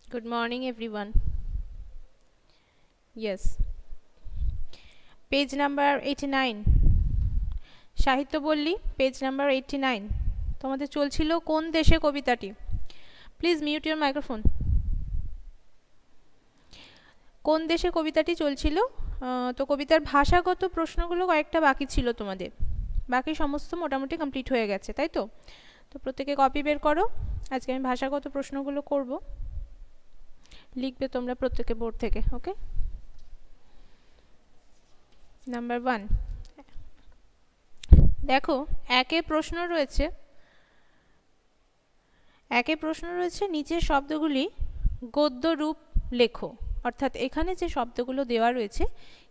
Good morning, everyone. Yes, page number 89. সাহিত্য বললি page number 89 তোমাদের চলছিল কোন দেশে কবিতাটি। Please mute your microphone. কোন দেশে কবিতাটি চলছিল। তো কবিতার ভাষাগত প্রশ্নগুলো কয়েকটা বাকি ছিল তোমাদের, বাকি সমস্ত মোটামুটি কমপ্লিট হয়ে গেছে, তাই তো। তো প্রত্যেকে কপি বের করো। আজকে আমি ভাষাগত প্রশ্নগুলো করব, লিখবে তোমরা প্রত্যেকে বোর্ড থেকে। ওকে, নাম্বার 1 দেখো, একে প্রশ্ন রয়েছে নিচের শব্দগুলি গদ্য রূপ লেখো। অর্থাৎ এখানে যে শব্দগুলো দেওয়া রয়েছে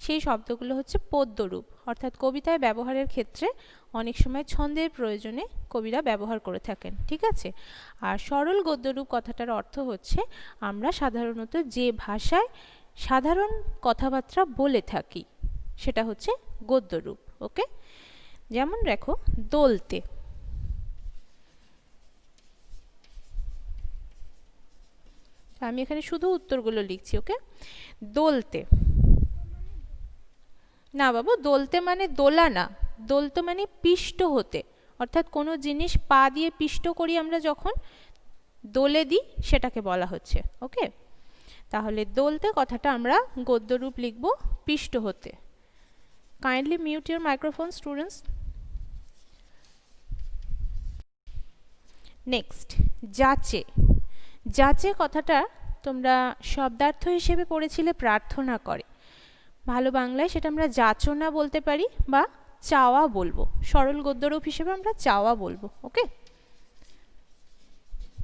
সেই শব্দগুলো হচ্ছে পদ্য রূপ, অর্থাৎ কবিতায় ব্যবহারের ক্ষেত্রে অনেক সময় ছন্দের প্রয়োজনে কবিরা ব্যবহার করে থাকেন, ঠিক আছে। আর সরল গদ্যরূপ কথাটার অর্থ হচ্ছে আমরা সাধারণত যে ভাষায় সাধারণ কথাবার্তা বলে থাকি সেটা হচ্ছে গদ্যরূপ। ওকে, যেমন দেখো দোলতে, আমি এখানে শুধু উত্তরগুলো লিখছি। ওকে, দোলতে, না বাবু, দোলতে মানে দোলা না, দোলতে মানে পিষ্ট হতে, অর্থাৎ কোনো জিনিস পা দিয়ে পিষ্ট করি আমরা যখন দোলে দিই সেটাকে বলা হচ্ছে। ওকে, তাহলে দোলতে কথাটা আমরা গদ্যরূপ লিখব পিষ্ট হতে। Kindly mute your microphone students. Next, যাচে। যাচে কথাটা তোমরা শব্দার্থ হিসেবে পড়েছিলে প্রার্থনা করে, ভালো বাংলায় সেটা আমরা যাচনা বলতে পারি বা চাওয়া বলবো, সরল গদ্যরূপ হিসেবে আমরা চাওয়া বলবো। ওকে,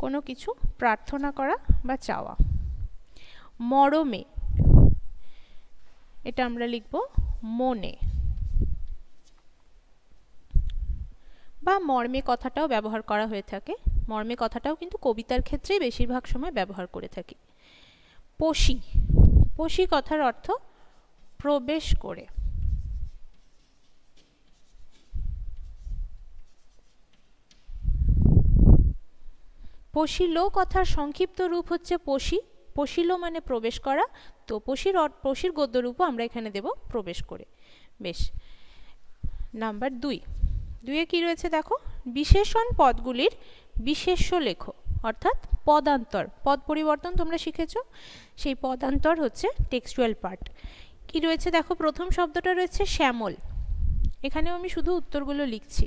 কোনো কিছু প্রার্থনা করা বা চাওয়া। মরমে, এটা আমরা লিখব মনে, বা মর্মে কথাটাও ব্যবহার করা হয়ে থাকে। মর্মে কথাটাও কিন্তু কবিতার ক্ষেত্রে বেশিরভাগ সময় ব্যবহার করে থাকি। পশি, পশি কথার অর্থ প্রবেশ করে। পশিলো কথার সংক্ষিপ্ত রূপ হচ্ছে পশি, পশিলো মানে প্রবেশ করা, তো পশির গদ্যরূপও আমরা এখানে দেব প্রবেশ করে। বেশ, নাম্বার 2, 2-এ কি রয়েছে দেখো, বিশেষণ পদগুলির বিশেষ্য লেখো, অর্থাৎ পদান্তর, পদ পরিবর্তন তোমরা শিখেছো, সেই পদান্তর হচ্ছে টেক্সচুয়াল পার্ট। কি রয়েছে দেখো, প্রথম শব্দটা রয়েছে শ্যামল, এখানেও আমি শুধু উত্তরগুলো লিখছি।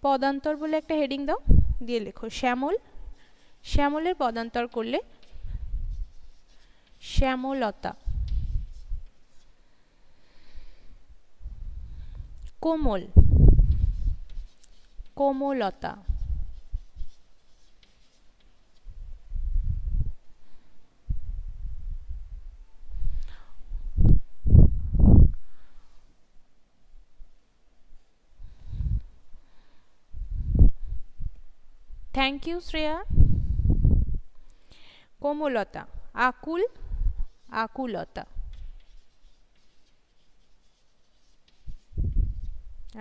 পদান্তর বলে একটা হেডিং দাও, দিয়ে লেখো শ্যামল। শ্যামলের পদান্তর করলে শ্যামলতা। কোমল, কোমলতা। Thank you Shreya. কোমলতা। আকুল, আকুলতা।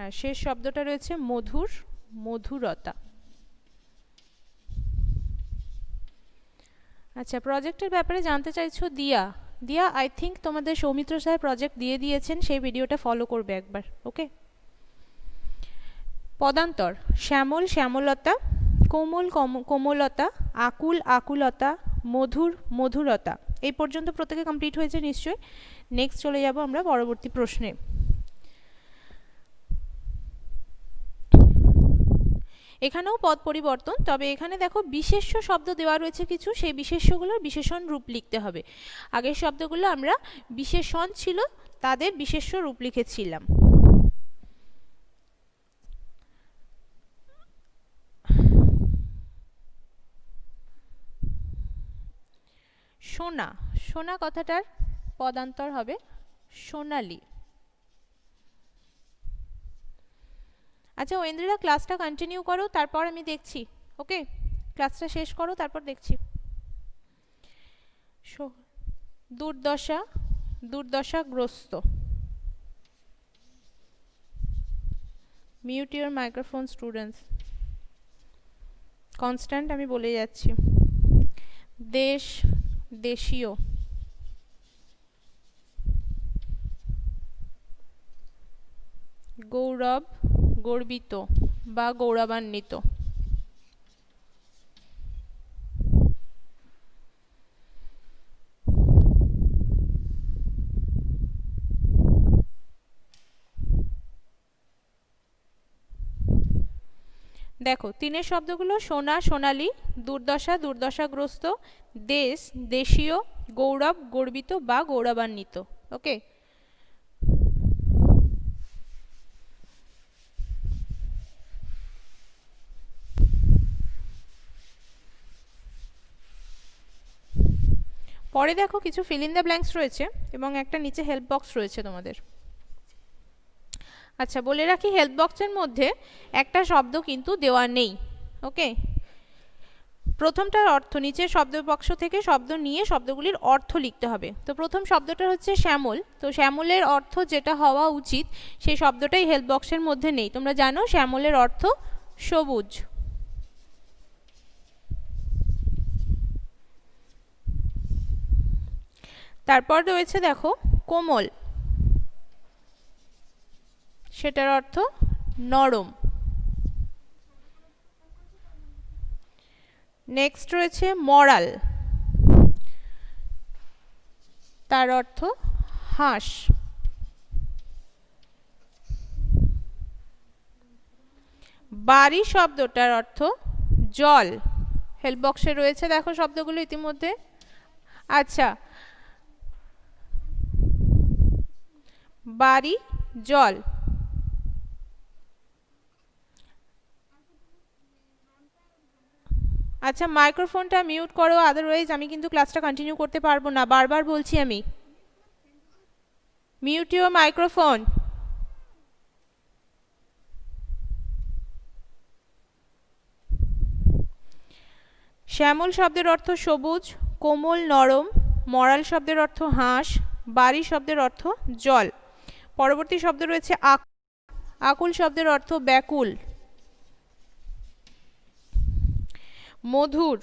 আর শেষ শব্দটা রয়েছে মধুর, মধুরতা। আচ্ছা, প্রজেক্টের ব্যাপারে জানতে চাইছো দিয়া। দিয়া, আই থিঙ্ক তোমাদের সৌমিত্র স্যার প্রজেক্ট দিয়ে দিয়েছেন, সেই ভিডিওটা ফলো করবে একবার। ওকে, পদান্তর শ্যামল, শ্যামলতা, কোমল, কোমলতা, আকুল, আকুলতা, মধুর, মধুরতা। এই পর্যন্ত প্রত্যেকে কমপ্লিট হয়েছে নিশ্চয়ই। নেক্সট চলে যাব আমরা পরবর্তী প্রশ্নে। এখানেও পদ পরিবর্তন, তবে এখানে দেখো বিশেষ্য শব্দ দেওয়া রয়েছে কিছু, সেই বিশেষ্যগুলোর বিশেষণ রূপ লিখতে হবে। আগের শব্দগুলো আমরা বিশেষণ ছিল তাদের বিশেষ্য রূপ লিখেছিলাম। সোনা, সোনা কথাটার পদান্তর হবে সোনালী। আচ্ছা ঐন্দ্রিলা, ক্লাসটা কন্টিনিউ করো, তারপর আমি দেখছি। ওকে, ক্লাসটা শেষ করো, তারপর দেখছি। দুর্দশা, দুর্দশাগ্রস্ত। Mute your microphone students. Constant আমি বলে যাচ্ছি। দেশ, দেশীয়, গৌরব, গর্বিত বা গৌরবান্বিত। দেখো তিনের শব্দগুলো সোনা, সোনালী, দুর্দশা, দুর্দশাগ্রস্ত, দেশ, দেশীয়, গৌরব, গর্বিত বা গৌরবান্বিত। ওকে, পরে দেখো কিছু ফিল ইন দ্য ব্ল্যাঙ্কস রয়েছে এবং একটা নিচে হেল্প বক্স রয়েছে তোমাদের। আচ্ছা, বলে রাখি হেল্প বক্সের মধ্যে একটা শব্দ কিন্তু দেওয়া নেই। ওকে, প্রথমটার অর্থ নিচের শব্দ বাক্স থেকে শব্দ নিয়ে শব্দগুলির অর্থ লিখতে হবে। তো প্রথম শব্দটা হচ্ছে শ্যামল, তো শ্যামলের অর্থ যেটা হওয়া উচিত সেই শব্দটাই হেল্প বক্সের মধ্যে নেই। তোমরা জানো শ্যামলের অর্থ সবুজ। তারপর রয়েছে দেখো কোমল, সেটার অর্থ নরম। নেক্সট রয়েছে মরাল, তার অর্থ হাঁস। বাড়ি শব্দটার অর্থ জল। হেল্প বক্সে রয়েছে দেখো শব্দগুলো ইতিমধ্যে। আচ্ছা, বাড়ি, জল। আচ্ছা, মাইক্রোফোনটা মিউট করো, আদারওয়াইজ আমি কিন্তু ক্লাসটা কন্টিনিউ করতে পারবো না, বারবার বলছি আমি। Mute your microphone. শ্যামল শব্দের অর্থ সবুজ, কোমল নরম, মরাল শব্দের অর্থ হাঁস, বাড়ি শব্দের অর্থ জল। পরবর্তী শব্দ রয়েছে আকুল শব্দের অর্থ ব্যাকুল। মধুর,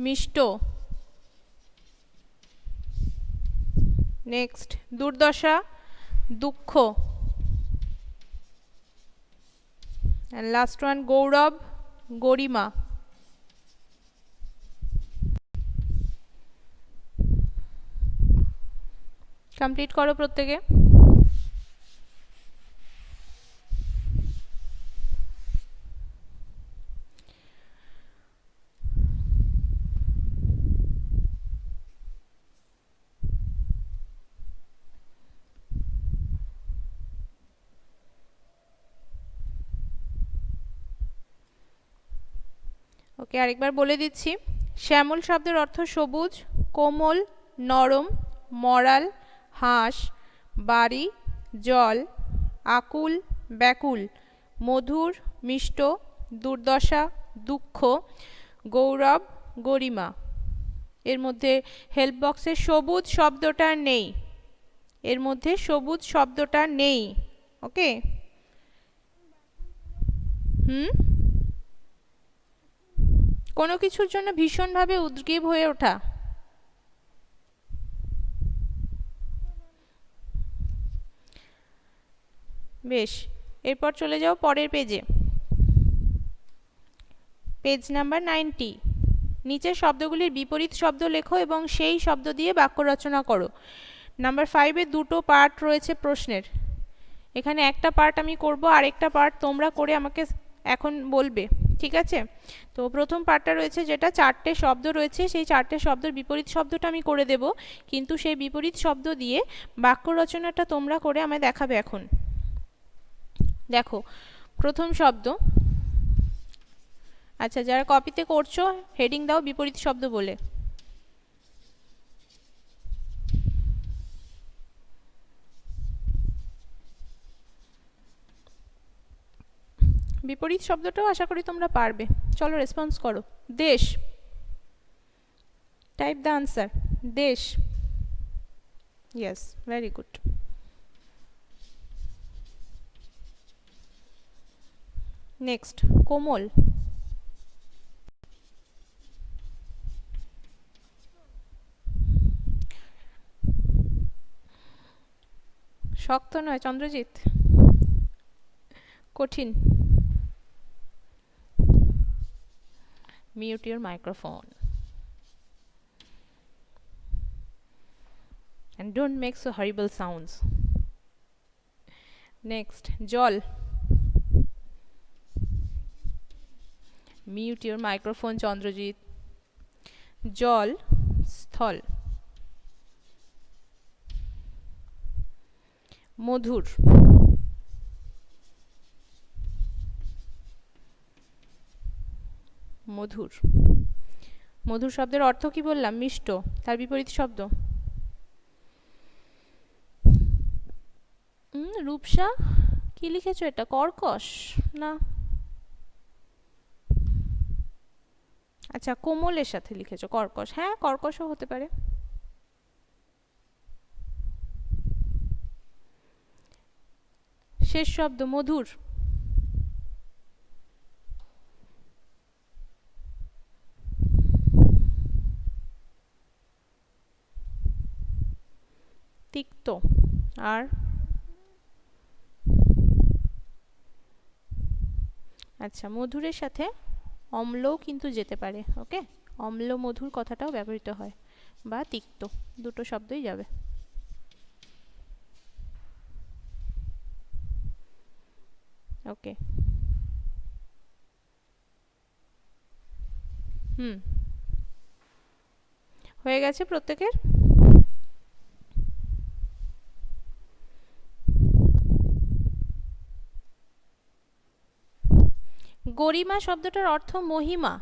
মিষ্ট। নেক্সট দুর্দশা, দুঃখ। and last one গৌরব, গরিমা। কমপ্লিট করো প্রত্যেকে। ওকে, আরেকবার বলে দিচ্ছি। শ্যামল শব্দের অর্থ সবুজ, কোমল, নরম, মরাল, হাঁস, বাড়ি, জল, আকুল, ব্যাকুল, মধুর, মিষ্ট, দুর্দশা, দুঃখ, গৌরব, গরিমা। এর মধ্যে হেল্প বক্সে সবুজ শব্দটা নেই, এর মধ্যে সবুজ শব্দটা নেই। ওকে, কোনো কিছুর জন্য ভীষণভাবে উদ্গ্রীব হয়ে ওঠা। বেশ, এরপর চলে যাও পরের পেজে, পেজ নাম্বার 90। নিচের শব্দগুলির বিপরীত শব্দ লেখো এবং সেই শব্দ দিয়ে বাক্য রচনা করো। নাম্বার 5-এ দুটো পার্ট রয়েছে প্রশ্নের। এখানে একটা পার্ট আমি করব, আরেকটা পার্ট তোমরা করে আমাকে এখন বলবে, ঠিক আছে? তো প্রথম পার্টটা রয়েছে যেটা চারটে শব্দ রয়েছে, সেই চারটে শব্দের বিপরীত শব্দটা আমি করে দেব, কিন্তু সেই বিপরীত শব্দ দিয়ে বাক্য রচনাটা তোমরা করে আমায় দেখাবে এখন। দেখো প্রথম শব্দ, আচ্ছা যারা কপিতে করছো হেডিং দাও বিপরীত শব্দ বলে। বিপরীত শব্দটাও আশা করি তোমরা পারবে। চলো রেসপন্স করো। দেশ, টাইপ দ্য আনসার। দেশ, ইয়েস, ভেরি গুড। নেক্সট কোমল, শক্ত নয় চন্দ্রজিৎ, কঠিন। Mute your microphone and don't make so horrible sounds. Next, জল। Mute your microphone Chandrajit. জল, স্থল। মধুর। মধুর, মধুর শব্দের অর্থ কি বললাম? মিষ্ট। তার বিপরীত শব্দ? রূপসা। কি লিখেছো এটা? কর্কশ না, আচ্ছা কোমলের সাথে লিখেছো কর্কশ। হ্যাঁ, কর্কশও হতে পারে। শেষ শব্দ মধুর। তিক্ত। আর আচ্ছা, মধুরের সাথে অম্লও কিন্তু যেতে পারে। ওকে, অম্ল মধুর কথাটাও ব্যবহৃত হয়, বা তিক্ত, দুটো শব্দই যাবে। ওকে, হয়ে গেছে প্রত্যেকের? গরিমা শব্দটার অর্থ মহিমা।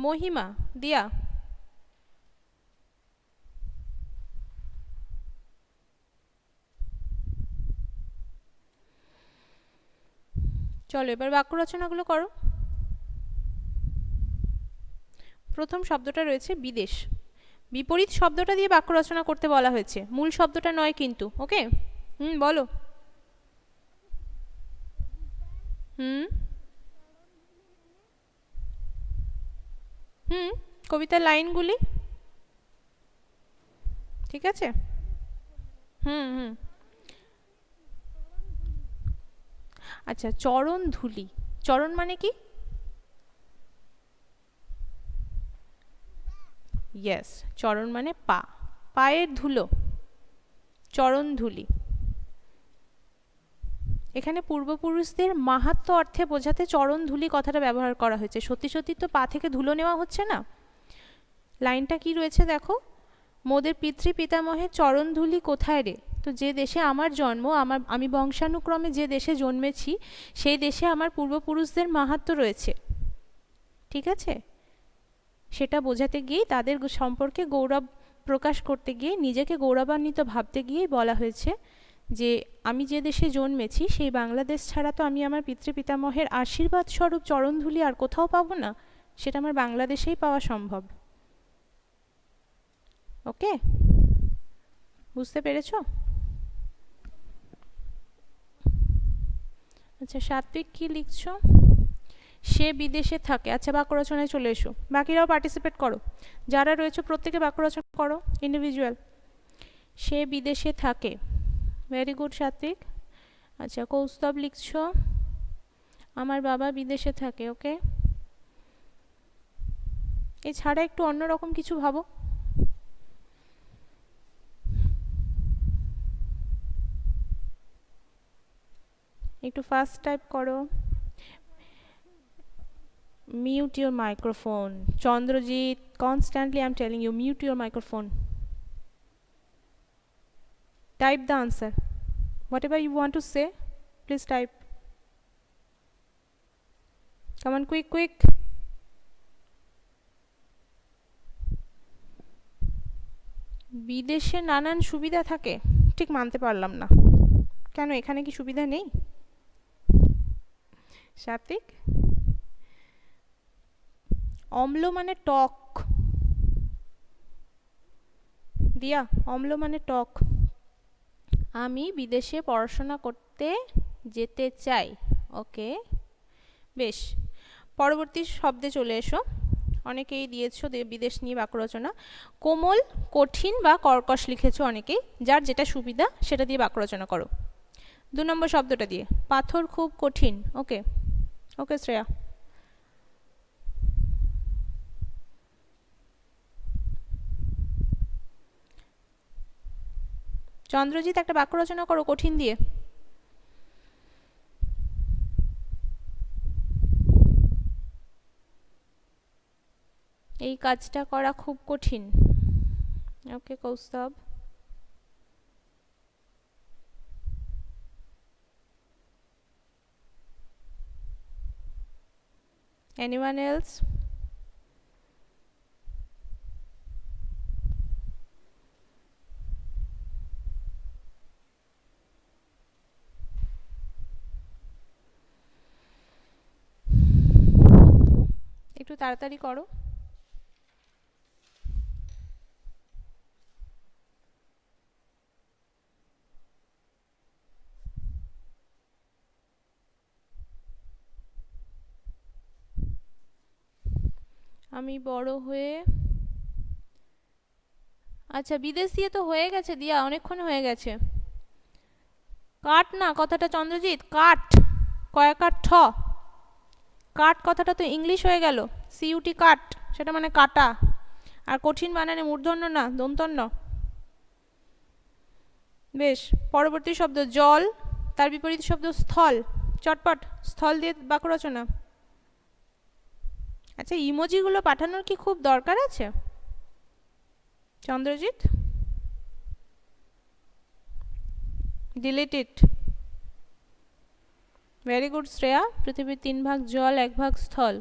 মহিমা দিয়া। চলো এবার বাক্য রচনাগুলো করো। প্রথম শব্দটা রয়েছে বিদেশ। বিপরীত শব্দটা দিয়ে বাক্য রচনা করতে বলা হয়েছে, মূল শব্দটা নয় কিন্তু। ওকে, বলো। কবিতার লাইনগুলি ঠিক আছে। আচ্ছা, চরণ ধুলি। চরণ মানে কি? ইয়েস, চরণ মানে পা, পায়ের ধুলো, চরণ ধুলি। এখানে পূর্বপুরুষদের মাহাত্ম্য অর্থে বোঝাতে চরণ ধুলি কথাটা ব্যবহার করা হয়েছে। সত্যি সত্যি তো পা থেকে ধুলো নেওয়া হচ্ছে না। লাইনটা কি রয়েছে দেখো, মোদের পিতৃ পিতামহের চরণ ধুলি কোথায় রে? তো যে দেশে আমার জন্ম, আমি বংশানুক্রমে যে দেশে জন্মেছি, সেই দেশে আমার পূর্বপুরুষদের মাহাত্ম্য রয়েছে। ঠিক আছে, সেটা বোঝাতে গিয়েই, তাদের সম্পর্কে গৌরব প্রকাশ করতে গিয়ে, নিজেকে গৌরবান্বিত ভাবতে গিয়েই বলা হয়েছে যে আমি যে দেশে জন্মেছি সেই বাংলাদেশ ছাড়া তো আমি আমার পিতৃ পিতামহের আশীর্বাদ স্বরূপ চরণধুলি আর কোথাও পাবো না, সেটা আমার বাংলাদেশেই পাওয়া সম্ভব। ওকে, বুঝতে পেরেছ? আচ্ছা, সাত্বিক কি লিখছো? সে বিদেশে থাকে। আচ্ছা, বাক্য রচনায় চলে এসো, বাকিরাও পার্টিসিপেট করো, যারা রয়েছে প্রত্যেকে বাক্য রচনা করো ইন্ডিভিজুয়াল। সে বিদেশে থাকে, ভেরি গুড সাত্বিক। আচ্ছা, কৌস্তব লিখছো আমার বাবা বিদেশে থাকে। ওকে, এছাড়া একটু অন্যরকম কিছু ভাবো। একটু ফাস্ট টাইপ করো। Mute your microphone. Chandrajit, constantly I'm telling you, mute your microphone. Type the answer. Whatever you want to say, please type. Come on, quick, quick. বিদেশে নানান সুবিধা থাকে, ঠিক মানতে পারলাম না। কেন, এখানে কি সুবিধা নেই? সাত্বিক, অম্ল মানে টক। দিয়া, অম্ল মানে টক। আমি বিদেশে পড়াশোনা করতে যেতে চাই। ওকে, বেশ, পরবর্তী শব্দে চলে এসো। অনেকেই দিয়েছো বিদেশ নিয়ে বাক্য রচনা। কোমল, কঠিন বা কর্কশ লিখেছো অনেকেই, যার যেটা সুবিধা সেটা দিয়ে বাক্য রচনা করো। 2 নম্বর শব্দটা দিয়ে, পাথর খুব কঠিন। ওকে ওকে শ্রেয়া। চন্দ্রজিৎ একটা বাক্য রচনা করো কঠিন দিয়ে। এই কাজটা করা খুব কঠিন। ওকে কৌস্তব। Anyone else? একটু তাড়াতাড়ি করো। আমি বড় হয়ে, আচ্ছা বিদেশ দিয়ে তো হয়ে গেছে দিয়া, অনেকক্ষণ হয়ে গেছে। কাঠ না কথাটা চন্দ্রজিৎ, কাঠ, কয়াকার ঠ, কাঠ কথাটা তো ইংলিশ হয়ে গেল, সিইউটি কাঠ, সেটা মানে কাটা। আর কঠিন বানানে মূর্ধন্য না দন্তন্য। বেশ, পরবর্তী শব্দ জল, তার বিপরীত শব্দ স্থল। চটপট, স্থল দিয়ে বাক্য রচনা। আচ্ছা ইমোজিগুলো পাঠানোর কি খুব দরকার আছে Chandrajit? Delete it. Very good Shreya. পৃথিবীর 3 ভাগ জল, 1 ভাগ স্থল।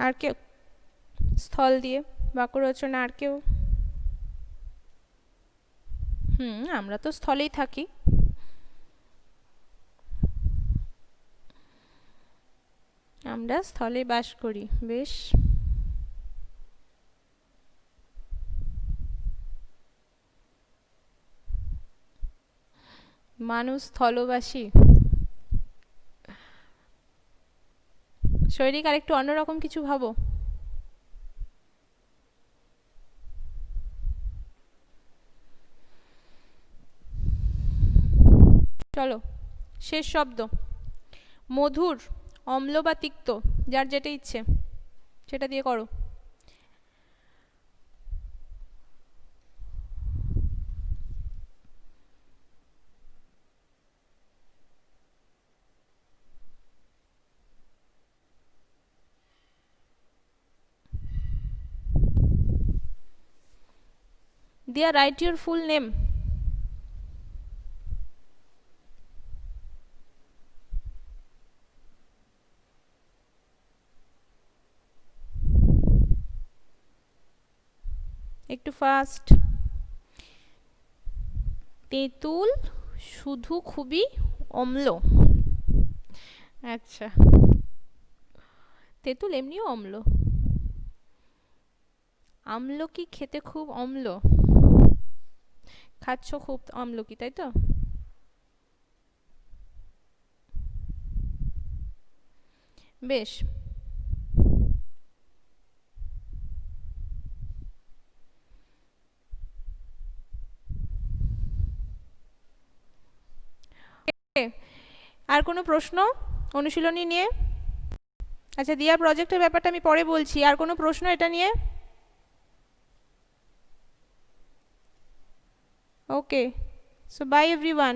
আর কেউ স্থল দিয়ে বাক্য রচনা? আর কেউ? আমরা তো স্থলেই থাকি। আমরা স্থলে বাস করি। বেশ, মানুষ স্থলবাসী। শৈরিক আর একটু অন্যরকম কিছু ভাবো। চলো শেষ শব্দ, মধুর, অম্ল বা তিক্ত, যার যেটা ইচ্ছে সেটা দিয়ে করো। দিয়া রাইট ইউর ফুল নেম। একটু ফাস্ট। তেঁতুল শুধু খুবই অম্ল। আচ্ছা, তেঁতুল এমনিও অম্ল। আমলকি খেতে খুব অম্ল। খাচ্ছ খুব আমলকি, তাই তো? বেশ, আর কোনো প্রশ্ন অনুশীলনী নিয়ে? আচ্ছা দিয়ার প্রজেক্টের ব্যাপারটা আমি পরে বলছি। আর কোনো প্রশ্ন এটা নিয়ে? ওকে, সো বাই এভরিওয়ান।